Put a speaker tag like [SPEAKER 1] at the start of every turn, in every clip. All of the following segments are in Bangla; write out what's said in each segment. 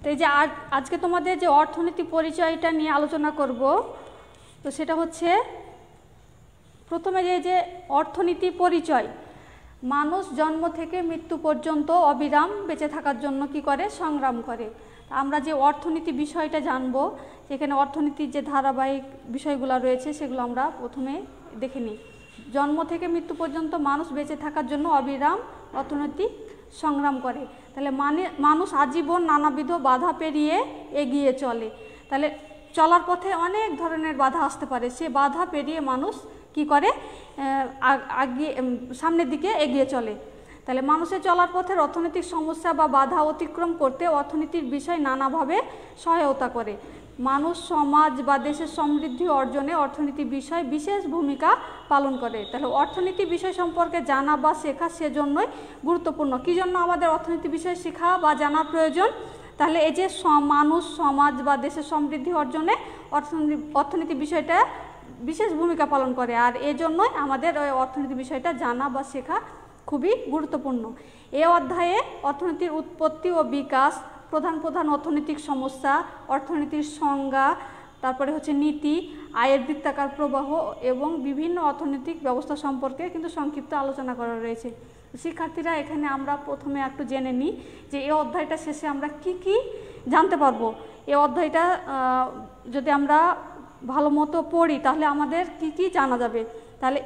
[SPEAKER 1] তো এই যে আজকে তোমাদের যে অর্থনীতি পরিচয়টা নিয়ে আলোচনা করব, তো সেটা হচ্ছে প্রথমে যে অর্থনীতি পরিচয়। মানুষ জন্ম থেকে মৃত্যু পর্যন্ত অবিরাম বেঁচে থাকার জন্য কি করে? সংগ্রাম করে। আমরা যে অর্থনীতি বিষয়টা জানব, যেখানে অর্থনীতির যে ধারাবাহিক বিষয়গুলো রয়েছে সেগুলো আমরা প্রথমে দেখে নিই। জন্ম থেকে মৃত্যু পর্যন্ত মানুষ বেঁচে থাকার জন্য অবিরাম অর্থনৈতিক সংগ্রাম করে। তাহলে মানুষ আজীবন নানাবিধ বাধা পেরিয়ে এগিয়ে চলে। তাহলে চলার পথে অনেক ধরনের বাধা আসতে পারে, সে বাধা পেরিয়ে মানুষ কি করে? সামনের দিকে এগিয়ে চলে। তাহলে মানুষের চলার পথের অর্থনৈতিক সমস্যা বা বাধা অতিক্রম করতে অর্থনীতির বিষয় নানাভাবে সহায়তা করে। মানুষ, সমাজ বা দেশের সমৃদ্ধি অর্জনে অর্থনীতি বিষয় বিশেষ ভূমিকা পালন করে। তাহলে অর্থনীতি বিষয় সম্পর্কে জানা বা শেখা সেজন্যই গুরুত্বপূর্ণ। কী জন্য আমাদের অর্থনীতি বিষয় শেখা বা জানার প্রয়োজন? তাহলে এই যে মানুষ, সমাজ বা দেশের সমৃদ্ধি অর্জনে অর্থনীতি বিষয়টা বিশেষ ভূমিকা পালন করে, আর এই জন্যই আমাদের ওই অর্থনীতি বিষয়টা জানা বা শেখা খুবই গুরুত্বপূর্ণ। এই অধ্যায়ে অর্থনীতির উৎপত্তি ও বিকাশ, প্রধান প্রধান অর্থনৈতিক সমস্যা, অর্থনীতির সংজ্ঞা, তারপরে হচ্ছে নীতি, আয়ের বৃত্তাকার প্রবাহ এবং বিভিন্ন অর্থনৈতিক ব্যবস্থা সম্পর্কে কিন্তু সংক্ষিপ্ত আলোচনা করা রয়েছে। শিক্ষার্থীরা, এখানে আমরা প্রথমে একটু জেনে নিই যে এই অধ্যায়টা শেষে আমরা কি কি জানতে পারবো। এই অধ্যায়টা যদি আমরা ভালো মতো পড়ি তাহলে আমাদের কি কি জানা যাবে। তাহলে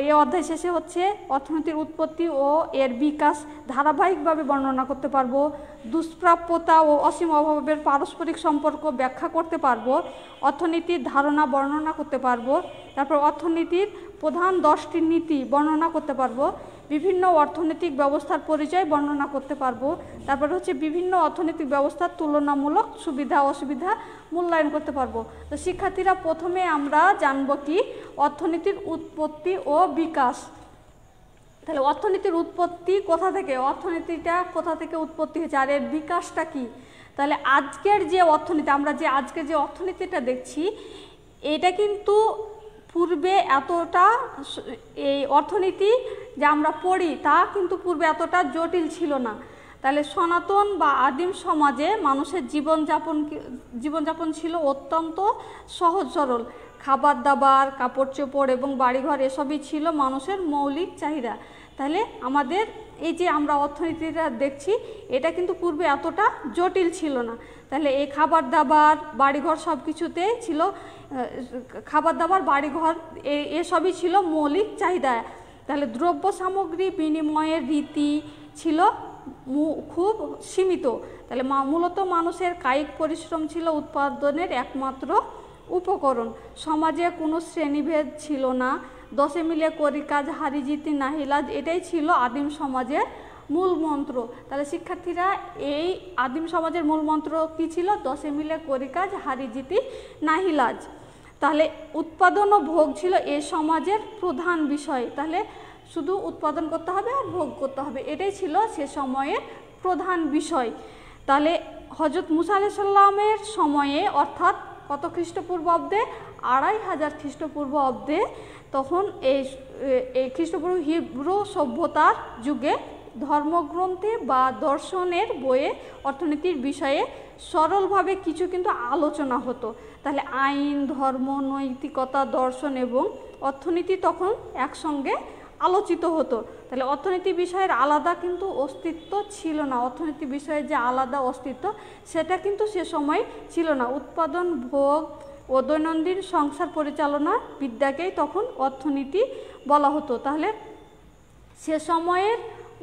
[SPEAKER 1] এই অধ্যায় শেষে হচ্ছে অর্থনীতির উৎপত্তি ও এর বিকাশ ধারাবাহিকভাবে বর্ণনা করতে পারবো, দুষ্প্রাপ্যতা ও অসীম অভাবের পারস্পরিক সম্পর্ক ব্যাখ্যা করতে পারবো, অর্থনীতির ধারণা বর্ণনা করতে পারবো, তারপর অর্থনীতির প্রধান 10টি নীতি বর্ণনা করতে পারবো, বিভিন্ন অর্থনৈতিক ব্যবস্থার পরিচয় বর্ণনা করতে পারবো, তারপর হচ্ছে বিভিন্ন অর্থনৈতিক ব্যবস্থার তুলনামূলক সুবিধা অসুবিধা মূল্যায়ন করতে পারবো। তো শিক্ষার্থীরা, প্রথমে আমরা জানবো কি? অর্থনীতির উৎপত্তি ও বিকাশ। তাহলে অর্থনীতির উৎপত্তি কোথা থেকে? অর্থনীতিটা কোথা থেকে উৎপত্তি হয়েছে, আর এর বিকাশটা কি? তাহলে আজকের যে অর্থনীতি, আমরা যে আজকের যে অর্থনীতিটা দেখছি, এটা কিন্তু পূর্বে এতটা, এই অর্থনীতি যা আমরা পড়ি তা কিন্তু পূর্বে এতটা জটিল ছিল না। তাহলে সনাতন বা আদিম সমাজে মানুষের জীবনযাপন ছিল অত্যন্ত সহজ সরল। খাবার দাবার, কাপড় চোপড় এবং বাড়িঘর এসবই ছিল মানুষের মৌলিক চাহিদা। তাহলে আমাদের এই যে আমরা অর্থনীতিটা দেখছি, এটা কিন্তু পূর্বে এতটা জটিল ছিল না। তাহলে এই খাবার দাবার, বাড়িঘর সব কিছুতেই ছিল, খাবার দাবার, বাড়িঘর এসবই ছিল মৌলিক চাহিদা। তাহলে দ্রব্য সামগ্রী বিনিময়ের রীতি ছিল খুব সীমিত। তাহলে মূলত মানুষের কায়িক পরিশ্রম ছিল উৎপাদনের একমাত্র উপকরণ। সমাজে কোনো শ্রেণীভেদ ছিল না। 10 মিলে করি কাজ, হারি জিতি নাহিলাজ, এটাই ছিল আদিম সমাজের মূল মন্ত্র। তাহলে শিক্ষার্থীরা, এই আদিম সমাজের মূল মন্ত্র কী ছিল? 10 মিলে করি কাজ, হারি জিতি নাহিলাজ। তাহলে উৎপাদন ও ভোগ ছিল এই সমাজের প্রধান বিষয়। তাহলে শুধু উৎপাদন করতে হবে আর ভোগ করতে হবে, এটাই ছিল সে সময়ের প্রধান বিষয়। তাহলে হযরত মুসা আলাইহিস সালামের সময়ে, অর্থাৎ কত খ্রিস্টপূর্বাব্দে? 2500 খ্রিস্টপূর্বাব্দে, তখন এই খ্রিস্টপূর্ব হিব্রু সভ্যতার যুগে ধর্মগ্রন্থে বা দর্শনের বইয়ে অর্থনীতির বিষয়ে সরলভাবে কিছু কিন্তু আলোচনা হতো। তাহলে আইন, ধর্ম, নৈতিকতা, দর্শন এবং অর্থনীতি তখন একসঙ্গে আলোচিত হতো। তাহলে অর্থনীতি বিষয়ের আলাদা কিন্তু অস্তিত্ব ছিল না। অর্থনীতি বিষয়ের যে আলাদা অস্তিত্ব সেটা কিন্তু সে সময় ছিল না। উৎপাদন, ভোগ ও দৈনন্দিন সংসার পরিচালনা বিদ্যাকেই তখন অর্থনীতি বলা হতো। তাহলে সে সময়ের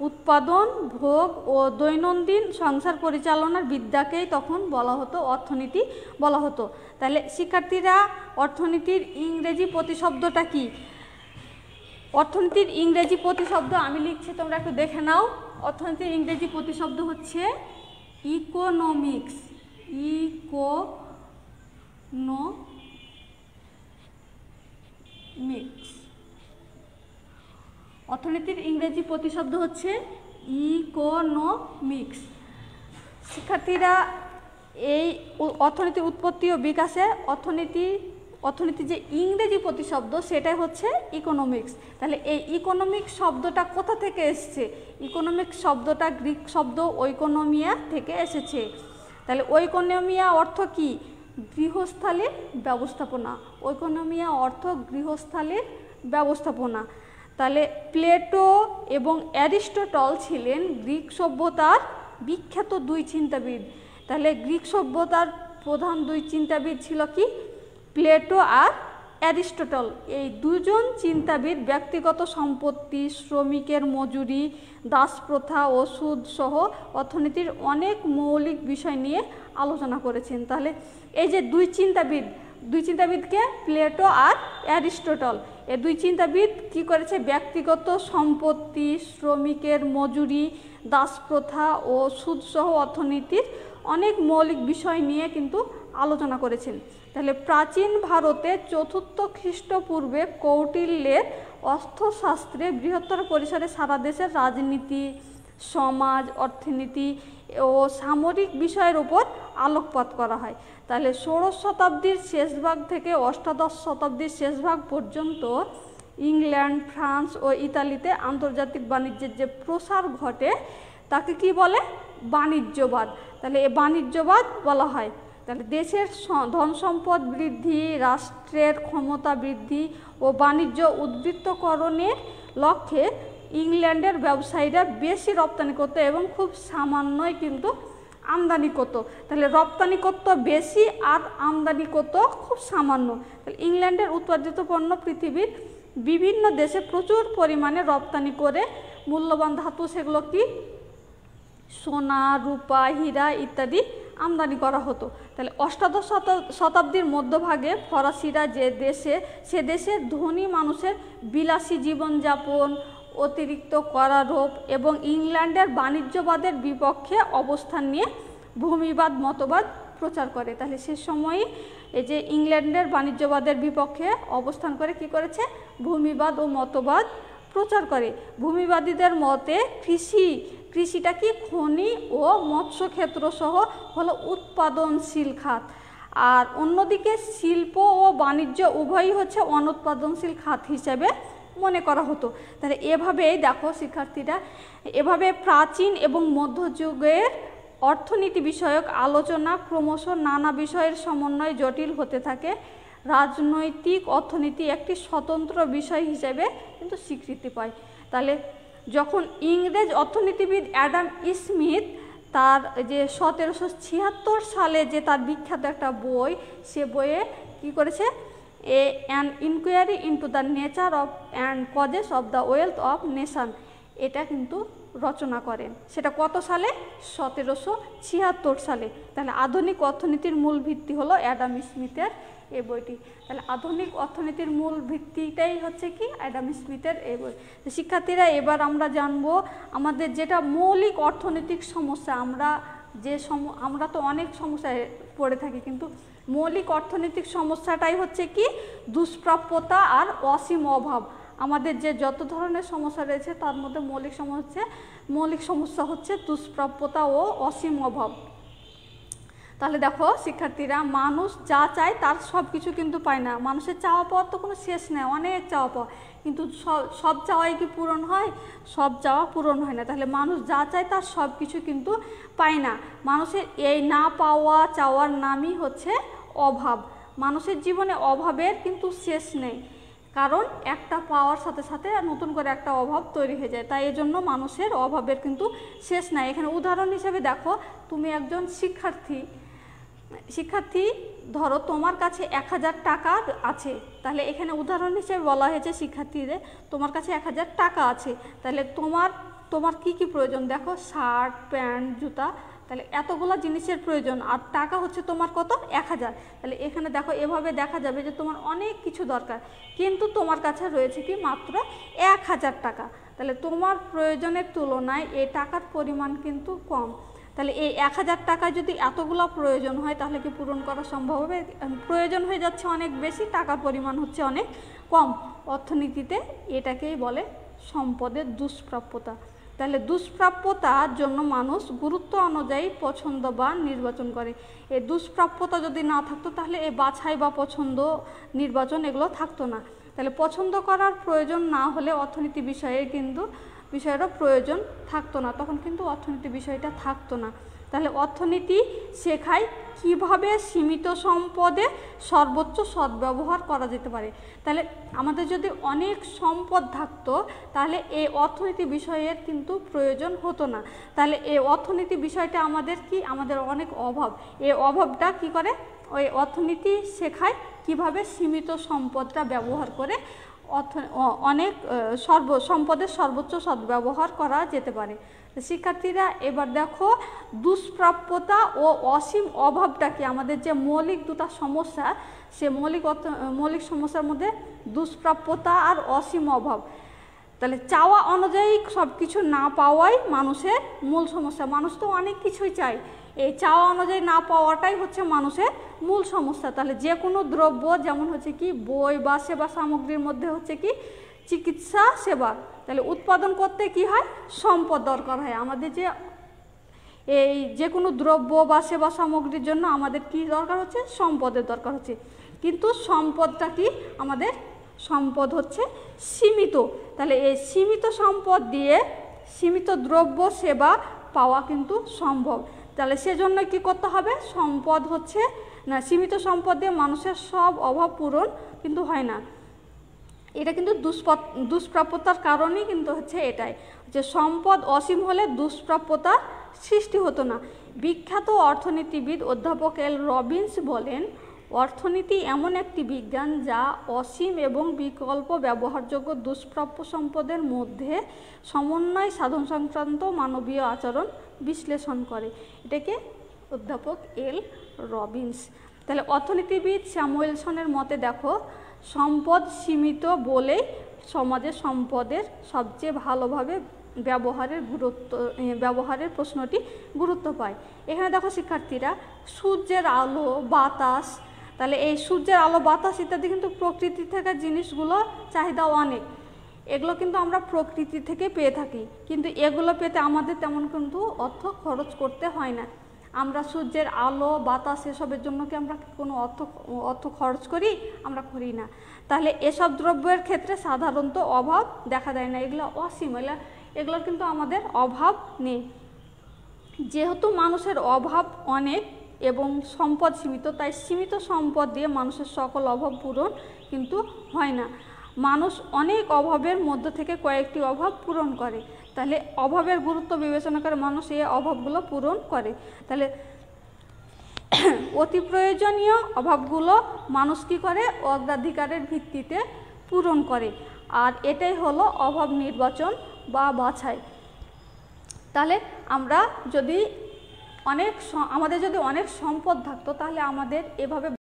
[SPEAKER 1] উৎপাদন, ভোগ ও দৈনন্দিন সংসার পরিচালনার বিদ্যাকেই তখন বলা হতো অর্থনীতি বলা হতো। তাহলে শিক্ষার্থীরা, অর্থনীতির ইংরেজি প্রতিশব্দটা কি? অর্থনীতির ইংরেজি প্রতিশব্দ আমি লিখছি, তোমরা একটু দেখে নাও। অর্থনীতির ইংরেজি প্রতিশব্দ হচ্ছে ইকোনমিক্স। অর্থনীতির ইংরেজি প্রতিশব্দ হচ্ছে ইকোনমিক্স। শিক্ষার্থীরা, এই অর্থনীতির উৎপত্তি ও বিকাশে অর্থনীতির যে ইংরেজি প্রতিশব্দ সেটাই হচ্ছে ইকোনমিক্স। তাহলে এই ইকোনমিক্স শব্দটা কোথা থেকে এসেছে? ইকোনমিক্স শব্দটা গ্রিক শব্দ ওইকোনমিয়া থেকে এসেছে। তাহলে ঐকোনমিয়া অর্থ কি? গৃহস্থালির ব্যবস্থাপনা। ঐকোনমিয়া অর্থ গৃহস্থালির ব্যবস্থাপনা। তাহলে প্লেটো এবং অ্যারিস্টটল ছিলেন গ্রিক সভ্যতার বিখ্যাত দুই চিন্তাবিদ। তাহলে গ্রিক সভ্যতার প্রধান দুই চিন্তাবিদ ছিল কি? প্লেটো আর অ্যারিস্টটল। এই দুজন চিন্তাবিদ ব্যক্তিগত সম্পত্তি, শ্রমিকের মজুরি, দাসপ্রথা ও সুদ সহ অর্থনীতির অনেক মৌলিক বিষয় নিয়ে আলোচনা করেছেন। তাহলে এই যে দুই চিন্তাবিদকে প্লেটো আর অ্যারিস্টটল, এই দুই চিন্তাবিদ কি করেছে? ব্যক্তিগত সম্পত্তি, শ্রমিকের মজুরি, দাসপ্রথা ও সুদ সহ অর্থনীতির অনেক মৌলিক বিষয় নিয়ে কিন্তু আলোচনা করেছেন। তাহলে প্রাচীন ভারতে 4র্থ খ্রিস্টপূর্বে কৌটিল্যের অর্থশাস্ত্রে বৃহত্তর পরিসরে সারা দেশের রাজনীতি, সমাজ, অর্থনীতি ও সামরিক বিষয়ের উপর আলোকপাত করা হয়। তাহলে 16শ শতাব্দীর শেষভাগ থেকে অষ্টাদশ শতাব্দীর শেষভাগ পর্যন্ত ইংল্যান্ড, ফ্রান্স ও ইতালিতে আন্তর্জাতিক বাণিজ্যের যে প্রসার ঘটে তাকে কি বলে? বাণিজ্যবাদ। তাহলে এই বাণিজ্যবাদ বলা হয়। তাহলে দেশের ধন সম্পদ বৃদ্ধি, রাষ্ট্রের ক্ষমতা বৃদ্ধি ও বাণিজ্য উদ্বৃত্তকরণের লক্ষ্যে ইংল্যান্ডের ব্যবসায়ীরা বেশি রপ্তানি করতো এবং খুব সামান্যই কিন্তু আমদানি করতো। তাহলে রপ্তানি করতো বেশি আর আমদানি করতো খুব সামান্য। তাহলে ইংল্যান্ডের উৎপাদিত পণ্য পৃথিবীর বিভিন্ন দেশে প্রচুর পরিমাণে রপ্তানি করে মূল্যবান ধাতু, সেগুলো কি? সোনা, রূপা, হীরা ইত্যাদি আমদানি করা হতো। তাহলে অষ্টাদশ শতাব্দীর মধ্যভাগে ফরাসিরা সে দেশের ধনী মানুষের বিলাসী জীবনযাপন, অতিরিক্ত করারোপ এবং ইংল্যান্ডের বাণিজ্যবাদের বিপক্ষে অবস্থান নিয়ে ভূমিবাদ মতবাদ প্রচার করে। তাহলে সে সময়ই এই যে ইংল্যান্ডের বাণিজ্যবাদের বিপক্ষে অবস্থান করে কি করেছে? ভূমিবাদ ও মতবাদ প্রচার করে। ভূমিবাদীদের মতে কৃষিটা কি? খনি ও মৎস্যক্ষেত্র সহ হলো উৎপাদনশীল খাত, আর অন্যদিকে শিল্প ও বাণিজ্য উভয়ই হচ্ছে অনুৎপাদনশীল খাত হিসেবে মনে করা হতো। তাহলে এভাবেই দেখো শিক্ষার্থীরা, এভাবে প্রাচীন এবং মধ্যযুগের অর্থনীতি বিষয়ক আলোচনা ক্রমশ নানা বিষয়ের সমন্বয়ে জটিল হতে থাকে। রাজনৈতিক অর্থনীতি একটি স্বতন্ত্র বিষয় হিসেবে কিন্তু স্বীকৃতি পায়। তাহলে যখন ইংরেজ অর্থনীতিবিদ অ্যাডাম স্মিথ তার যে 1776 সালে যে তার বিখ্যাত একটা বই, সে বইয়ে কি করেছে? An inquiry into the nature of and causes of the wealth of nation, এটা কিন্তু রচনা করেন। সেটা কত সালে? 1776 সালে। তাহলে আধুনিক অর্থনীতির মূল ভিত্তি হলো অ্যাডাম স্মিথের এই বইটি। তাহলে আধুনিক অর্থনীতির মূল ভিত্তিটাই হচ্ছে কি? অ্যাডাম স্মিথের এই বই। শিক্ষার্থীরা, এবার আমরা জানবো আমাদের যেটা মৌলিক অর্থনৈতিক সমস্যা, আমরা তো অনেক সমস্যায় পড়ে থাকি, কিন্তু মৌলিক অর্থনৈতিক সমস্যাটাই হচ্ছে কি? দুষ্প্রাপ্যতা আর অসীম অভাব। আমাদের যে যত ধরনের সমস্যা রয়েছে তার মধ্যে মৌলিক সমস্যা হচ্ছে দুষ্প্রাপ্যতা ও অসীম অভাব। তাহলে দেখো শিক্ষার্থীরা, মানুষ যা চায় তার সব কিছু কিন্তু পায় না। মানুষের চাওয়া পাওয়ার তো কোনো শেষ নেই, অনেক চাওয়া পাওয়া, কিন্তু সব চাওয়াই কি পূরণ হয়? সব চাওয়া পূরণ হয় না। তাহলে মানুষ যা চায় তার সব কিছু কিন্তু পায় না। মানুষের এই না পাওয়া চাওয়ার নামই হচ্ছে অভাব। মানুষের জীবনে অভাবের কিন্তু শেষ নেই, কারণ একটা পাওয়ার সাথে সাথে নতুন করে একটা অভাব তৈরি হয়ে যায়। তাই এজন্য মানুষের অভাবের কিন্তু শেষ নাই। এখানে উদাহরণ হিসেবে দেখো, তুমি একজন শিক্ষার্থী, ধরো তোমার কাছে 1000 টাকা আছে। তাহলে এখানে উদাহরণ হিসেবে বলা হয়েছে শিক্ষার্থীদের, তোমার কাছে 1000 টাকা আছে। তাহলে তোমার কি কি প্রয়োজন? দেখো, শার্ট, প্যান্ট, জুতা, তাহলে এতগুলো জিনিসের প্রয়োজন, আর টাকা হচ্ছে তোমার কত? 1000। তাহলে এখানে দেখো, এভাবে দেখা যাবে যে তোমার অনেক কিছু দরকার, কিন্তু তোমার কাছে রয়েছে কি? মাত্র 1000 টাকা। তাহলে তোমার প্রয়োজনের তুলনায় এই টাকার পরিমাণ কিন্তু কম। তাহলে এই 1000 টাকায় যদি এতগুলো প্রয়োজন হয় তাহলে কি পূরণ করা সম্ভব হবে? প্রয়োজন হয়ে যাচ্ছে অনেক বেশি, টাকার পরিমাণ হচ্ছে অনেক কম। অর্থনীতিতে এটাকেই বলে সম্পদের দুষ্প্রাপ্যতা। তাহলে দুষ্প্রাপ্যতার জন্য মানুষ গুরুত্ব অনুযায়ী পছন্দ বা নির্বাচন করে। এই দুষ্প্রাপ্যতা যদি না থাকতো তাহলে এই বাছাই বা পছন্দ নির্বাচন এগুলো থাকতো না। তাহলে পছন্দ করার প্রয়োজন না হলে অর্থনীতি বিষয়ে কিন্তু বিষয়েরও প্রয়োজন থাকতো না, তখন কিন্তু অর্থনীতি বিষয়টা থাকতো না। তাহলে অর্থনীতি শেখায় কিভাবে সীমিত সম্পদে সর্বোচ্চ সদ্ব্যবহার করা যেতে পারে। তাহলে আমাদের যদি অনেক সম্পদ থাকতো তাহলে এই অর্থনীতি বিষয়ের কিন্তু প্রয়োজন হতো না। তাহলে এই অর্থনীতি বিষয়টা আমাদের কি, আমাদের অনেক অভাব, এই অভাবটা কি করে, ওই অর্থনীতি শেখায় কিভাবে সীমিত সম্পদটা ব্যবহার করে অনেক সম্পদের সর্বোচ্চ সদ্ব্যবহার করা যেতে পারে। শিক্ষার্থীরা এবার দেখো দুষ্প্রাপ্যতা ও অসীম অভাবটা কি, আমাদের যে মৌলিক দুটো সমস্যা, সে মৌলিক সমস্যার মধ্যে দুষ্প্রাপ্যতা আর অসীম অভাব। তাহলে চাওয়া অনুযায়ী সব কিছু না পাওয়াই মানুষের মূল সমস্যা। মানুষ তো অনেক কিছুই চায়, এই চাওয়া অনুযায়ী না পাওয়াটাই হচ্ছে মানুষের মূল সমস্যা। তাহলে যে কোনো দ্রব্য, যেমন হচ্ছে কি বই বা সেবা সামগ্রীর মধ্যে হচ্ছে কি চিকিৎসা সেবা, তাহলে উৎপাদন করতে কি হয়, সম্পদ দরকার হয়। আমাদের যে কোনো দ্রব্য বা সেবা সামগ্রীর জন্য আমাদের কি দরকার হচ্ছে, সম্পদের দরকার হচ্ছে। কিন্তু সম্পদটা কি, আমাদের সম্পদ হচ্ছে সীমিত। তাহলে এই সীমিত সম্পদ দিয়ে সীমিত দ্রব্য সেবা পাওয়া কিন্তু সম্ভব। তাহলে সেজন্য কি করতে হবে, সম্পদ হচ্ছে না, সীমিত সম্পদ দিয়ে মানুষের সব অভাব পূরণ কিন্তু হয় না। এটা কিন্তু দুষ্প্রাপ্যতার কারণেই কিন্তু হচ্ছে এটাই, যে সম্পদ অসীম হলে দুষ্প্রাপ্যতার সৃষ্টি হতো না। বিখ্যাত অর্থনীতিবিদ অধ্যাপক এল রবিন্স বলেন, অর্থনীতি এমন একটি বিজ্ঞান যা অসীম এবং বিকল্প ব্যবহারযোগ্য দুষ্প্রাপ্য সম্পদের মধ্যে সমন্বয় সাধন সংক্রান্ত মানবীয় আচরণ বিশ্লেষণ করে। এটাকে অধ্যাপক এল রবিন্স। তাহলে অর্থনীতিবিদ স্যামুয়েলসনের মতে দেখো, সম্পদ সীমিত বলেই সমাজে সম্পদের সবচেয়ে ভালোভাবে ব্যবহারের প্রশ্নটি গুরুত্ব পায়। এখানে দেখো শিক্ষার্থীরা, সূর্যের আলো, বাতাস, তাহলে এই সূর্যের আলো, বাতাস ইত্যাদি কিন্তু প্রকৃতি থেকে জিনিসগুলো চাহিদা অনেক, এগুলো কিন্তু আমরা প্রকৃতি থেকে পেয়ে থাকি, কিন্তু এগুলো পেতে আমাদের তেমন কিন্তু অর্থ খরচ করতে হয় না। আমরা সূর্যের আলো, বাতাস এসবের জন্য কি আমরা কোনো অর্থ খরচ করি? আমরা করি না। তাহলে এসব দ্রব্যের ক্ষেত্রে সাধারণত অভাব দেখা দেয় না, এগুলো অসীম, এগুলোর কিন্তু আমাদের অভাব নেই। যেহেতু মানুষের অভাব অনেক এবং সম্পদ সীমিত, তাই সীমিত সম্পদ দিয়ে মানুষের সকল অভাব পূরণ কিন্তু হয় না। মানুষ অনেক অভাবের মধ্য থেকে কয়েকটি অভাব পূরণ করে। তাহলে অভাবের গুরুত্ব বিবেচনা করে মানুষ এই অভাবগুলো পূরণ করে। তাহলে অতি প্রয়োজনীয় অভাবগুলো মানুষ কী করে, অগ্রাধিকারের ভিত্তিতে পূরণ করে, আর এটাই হলো অভাব নির্বাচন বা বাছাই। তাহলে আমাদের যদি অনেক সম্পদ থাকতো তাহলে আমাদের এভাবে